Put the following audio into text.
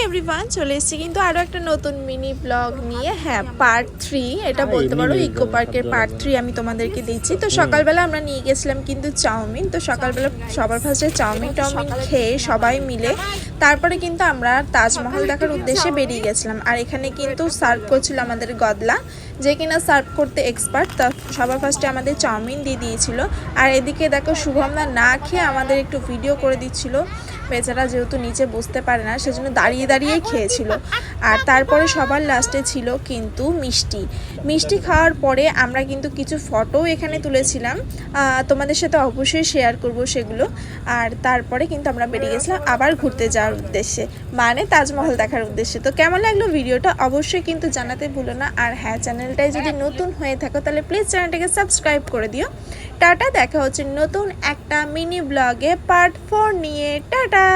Everyone, চলে এসেছি কিন্তু আরও একটা নতুন মিনি ব্লগ নিয়ে। হ্যাঁ, পার্ট 3 এটা বলতে পারো। ইকো পার্কের পার্ট 3 আমি তোমাদেরকে দিচ্ছি। তো সকালবেলা আমরা নিয়ে গেছিলাম কিন্তু চাউমিন। তো সকালবেলা সবার ফার্স্টে চাউমিন খেয়ে সবাই মিলে তারপরে কিন্তু আমরা তাজমহল দেখার উদ্দেশ্যে বেরিয়ে গেছিলাম। আর এখানে কিন্তু সার্ভ করছিল আমাদের গদলা, যে কিনা সার্ভ করতে এক্সপার্ট। তা সবার ফার্স্টে আমাদের চাউমিন দিয়ে দিয়েছিল। আর এদিকে দেখো শুভমদা না খেয়ে আমাদের একটু ভিডিও করে দিচ্ছিল। বেচারা যেহেতু নিচে বসতে পারে না, সেজন্য দাঁড়িয়ে দাঁড়িয়ে খেয়েছিল। আর তারপরে সবার লাস্টে ছিল কিন্তু মিষ্টি খাওয়ার পরে আমরা কিন্তু কিছু ফটো এখানে তুলেছিলাম, তোমাদের সাথে অবশ্যই শেয়ার করব সেগুলো। আর তারপরে কিন্তু আমরা বেরিয়ে গেছিলাম আবার ঘুরতে যাওয়ার উদ্দেশ্যে, মানে তাজমহল দেখার উদ্দেশ্যে। তো কেমন লাগলো ভিডিওটা অবশ্যই কিন্তু জানাতে ভুলো না। আর হ্যাঁ, চ্যানেলটায় যদি নতুন হয়ে থাকো তাহলে প্লিজ চ্যানেলটাকে সাবস্ক্রাইব করে দিও। টাটা, দেখা হচ্ছে নতুন একটা মিনি ব্লগে পার্ট 4 নিয়ে। টাটা।